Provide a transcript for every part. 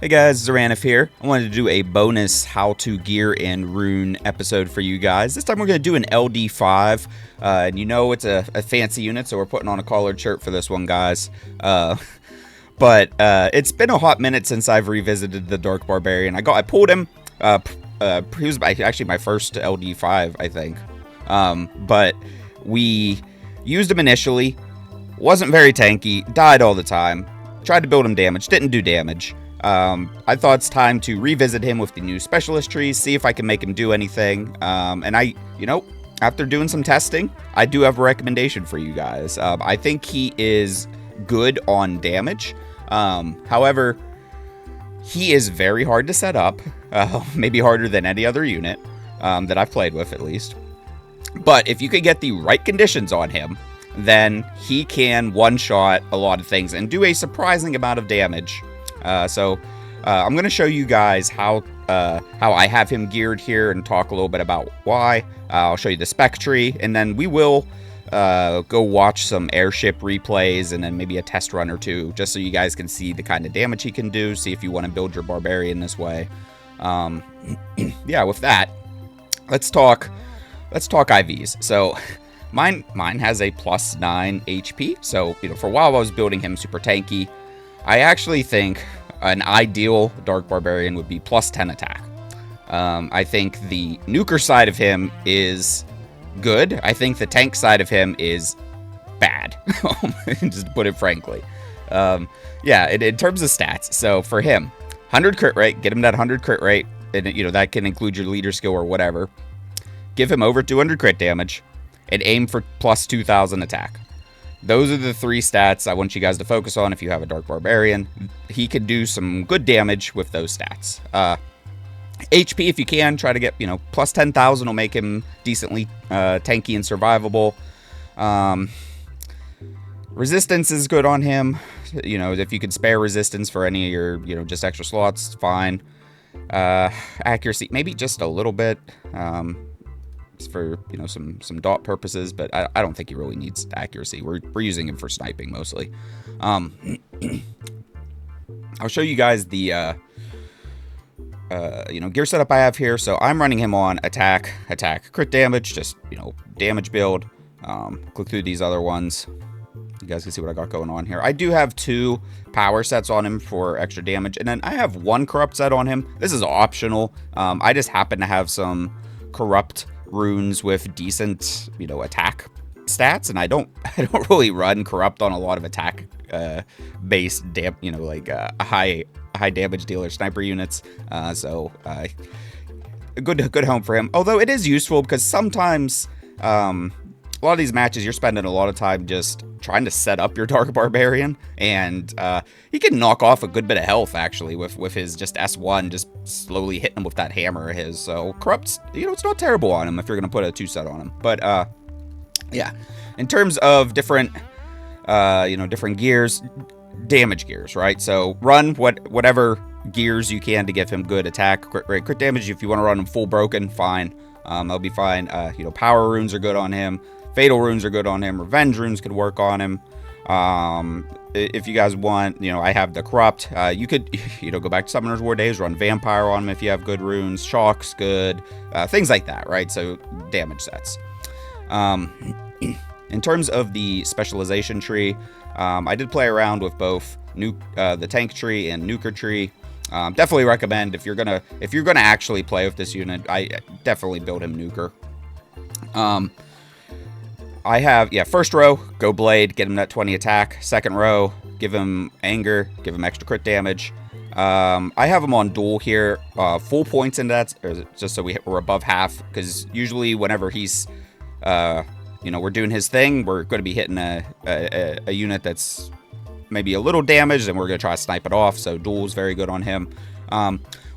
Hey guys, Xoranath here. I wanted to do a bonus how to gear and rune episode for you guys. This time we're going to do an LD5. And you know it's a fancy unit, so we're putting on a collared shirt for this one, guys. But it's been a hot minute since I've revisited the Dark Barbarian. I pulled him. He was actually my first LD5, I think. But we used him initially. Wasn't very tanky. Died all the time. Tried to build him damage. Didn't do damage. I thought it's time to revisit him with the new specialist trees, see if I can make him do anything. And after doing some testing, I do have a recommendation for you guys. I think he is good on damage. However, he is very hard to set up. Maybe harder than any other unit that I've played with, at least. But if you could get the right conditions on him, then he can one-shot a lot of things and do a surprising amount of damage. So I'm going to show you guys how I have him geared here and talk a little bit about why. I'll show you the spec tree, and then we will go watch some airship replays and then maybe a test run or two, just so you guys can see the kind of damage he can do, see if you want to build your barbarian this way. Yeah, with that, let's talk IVs. So mine has a +9 HP, so for a while I was building him super tanky. I actually think an ideal Dark Barbarian would be +10 attack. I think the nuker side of him is good. I think the tank side of him is bad, just to put it frankly. Yeah, in terms of stats, so for him, 100 crit rate, get him that 100 crit rate, and that can include your leader skill or whatever. Give him over 200 crit damage, and aim for +2000 attack. Those are the three stats I want you guys to focus on if you have a Dark Barbarian. He could do some good damage with those stats. HP, if you can, try to get, +10,000 will make him decently tanky and survivable. Resistance is good on him. If you could spare resistance for any of your, just extra slots, fine. Accuracy, maybe just a little bit. For some dot purposes, but I don't think he really needs accuracy. We're using him for sniping mostly. I'll show you guys the gear setup I have here. So I'm running him on attack, crit damage, just damage build. Click through these other ones. You guys can see what I got going on here. I do have 2 power sets on him for extra damage, and then I have 1 corrupt set on him. This is optional. I just happen to have some corrupt runes with decent, attack stats, and I don't really run corrupt on a lot of attack based a high damage dealer sniper units. So a good home for him. Although it is useful because sometimes a lot of these matches you're spending a lot of time just trying to set up your Dark Barbarian, and he can knock off a good bit of health actually with his just S1, just slowly hitting him with that hammer of his. So corrupt's, it's not terrible on him if you're gonna put a 2 set on him. But yeah, in terms of different different gears, damage gears, right? So run whatever gears you can to give him good attack, crit damage. If you want to run him full broken, fine. That'll be fine. Power runes are good on him. Fatal runes are good on him. Revenge runes could work on him. If you guys want, I have the corrupt. You could, go back to Summoner's War days, run vampire on him if you have good runes. Shock's good. Things like that, right? So damage sets. In terms of the specialization tree, I did play around with both the tank tree and nuker tree. Definitely recommend if you're gonna actually play with this unit, I definitely build him nuker. I have, first row, go blade, get him that 20 attack. Second row, give him anger, give him extra crit damage. I have him on duel here, full points in that, just so we're above half, because usually whenever he's, we're doing his thing, we're going to be hitting a unit that's maybe a little damaged, and we're going to try to snipe it off, so duel is very good on him.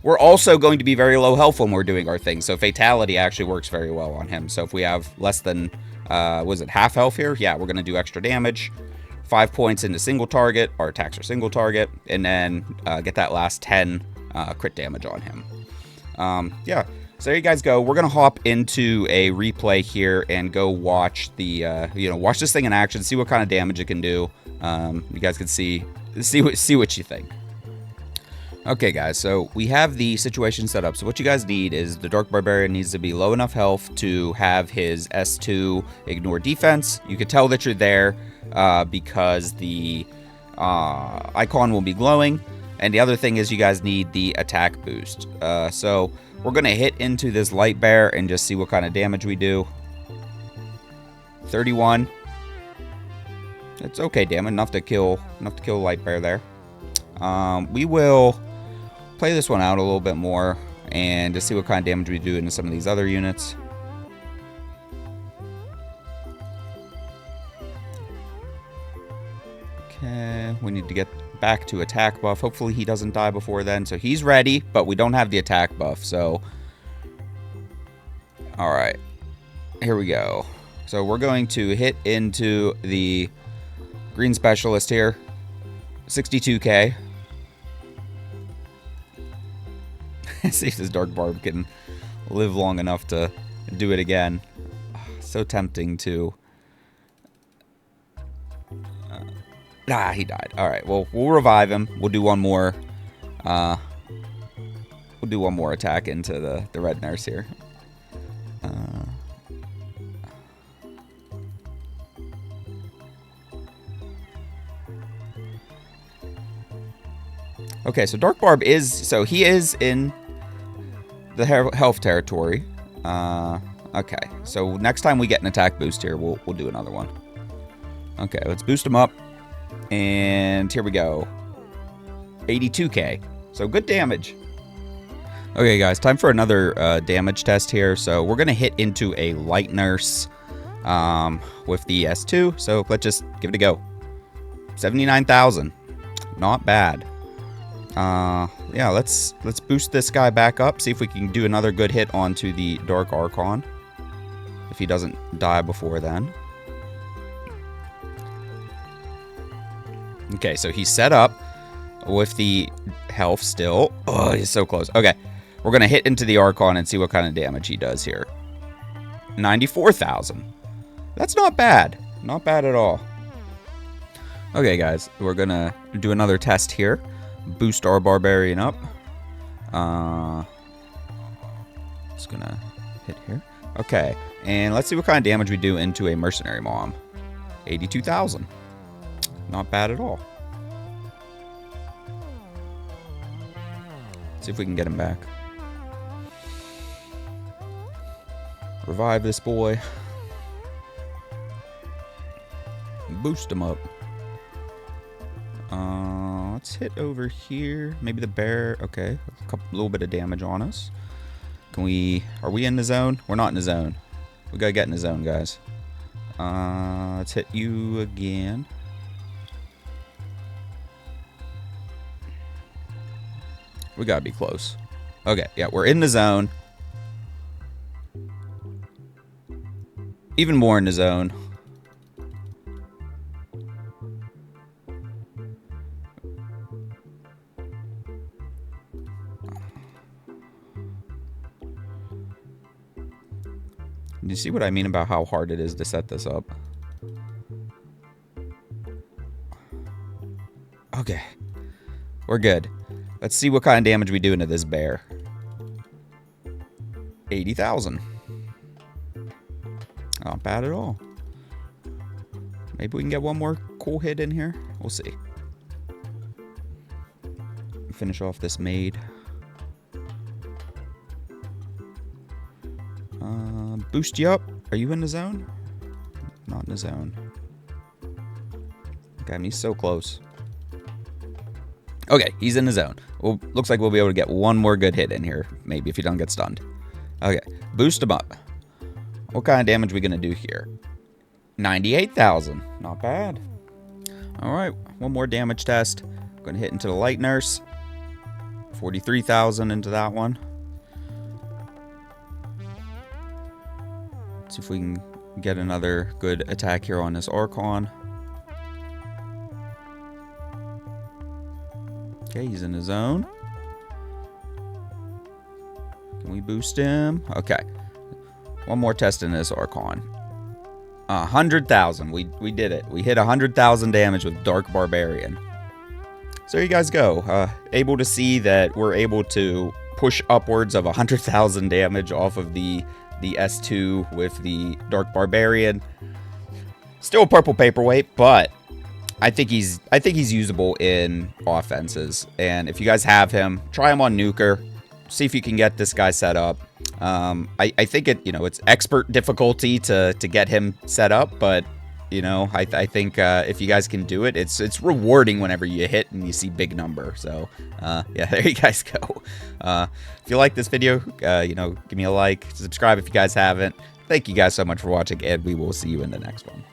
We're also going to be very low health when we're doing our thing, so fatality actually works very well on him. So if we have less than, half health here? Yeah, we're going to do extra damage. 5 points into single target, our attacks are single target, and then get that last 10 crit damage on him. Yeah, so there you guys go. We're going to hop into a replay here and go watch the, watch this thing in action, see what kind of damage it can do. You guys can see what you think. Okay, guys, so we have the situation set up. So what you guys need is the Dark Barbarian needs to be low enough health to have his S2 ignore defense. You can tell that you're there because the icon will be glowing. And the other thing is you guys need the attack boost. So we're going to hit into this light bear and just see what kind of damage we do. 31. It's okay damage, enough to kill light bear there. We will play this one out a little bit more and just see what kind of damage we do into some of these other units. Okay, we need to get back to attack buff. Hopefully he doesn't die before then. So he's ready, but we don't have the attack buff. So, all right, here we go. So we're going to hit into the green specialist here. 62k. See if this Dark Barb can live long enough to do it again. So tempting to... he died. Alright, well, we'll revive him. We'll do one more... we'll do one more attack into the red nurse here. Okay, so Dark Barb is... So he is in the health territory. Okay, so next time we get an attack boost here, we'll do another one. Okay, let's boost him up. And here we go. 82k. So good damage. Okay, guys, time for another damage test here. So we're going to hit into a light nurse with the S2. So let's just give it a go. 79,000. Not bad. Yeah, let's boost this guy back up. See if we can do another good hit onto the Dark Archon. If he doesn't die before then. Okay, so he's set up with the health still. Oh, he's so close. Okay, we're going to hit into the Archon and see what kind of damage he does here. 94,000. That's not bad. Not bad at all. Okay, guys, we're going to do another test here. Boost our Barbarian up. Just going to hit here. Okay, and let's see what kind of damage we do into a Mercenary Mom. 82,000. Not bad at all. See if we can get him back. Revive this boy. Boost him up. Let's hit over here. Maybe the bear. Okay, a little bit of damage on us. Can we... Are we in the zone? We're not in the zone. We gotta get in the zone, guys. Let's hit you again. We gotta be close. Okay, yeah, we're in the zone. Even more in the zone. You see what I mean about how hard it is to set this up? Okay. We're good. Let's see what kind of damage we do into this bear. 80,000. Not bad at all. Maybe we can get one more cool hit in here. We'll see. Finish off this maid. Boost you up. Are you in the zone? Not in the zone. Okay, he's so close. Okay, he's in the zone. Well, looks like we'll be able to get one more good hit in here. Maybe if he doesn't get stunned. Okay, boost him up. What kind of damage are we going to do here? 98,000. Not bad. Alright, one more damage test. Going to hit into the light nurse. 43,000 into that one. See if we can get another good attack here on this Archon. Okay, he's in the zone. Can we boost him? Okay. One more test in this Archon. 100,000. We did it. We hit 100,000 damage with Dark Barbarian. So there you guys go. Able to see that we're able to push upwards of 100,000 damage off of the S2 with the Dark Barbarian. Still a purple paperweight, but I think he's usable in offenses. And if you guys have him, try him on Nuker. See if you can get this guy set up. I think it's expert difficulty to get him set up, but I think if you guys can do it, it's rewarding whenever you hit and you see big number. So yeah, there you guys go. If you like this video, give me a like, subscribe if you guys haven't. Thank you guys so much for watching, and we will see you in the next one.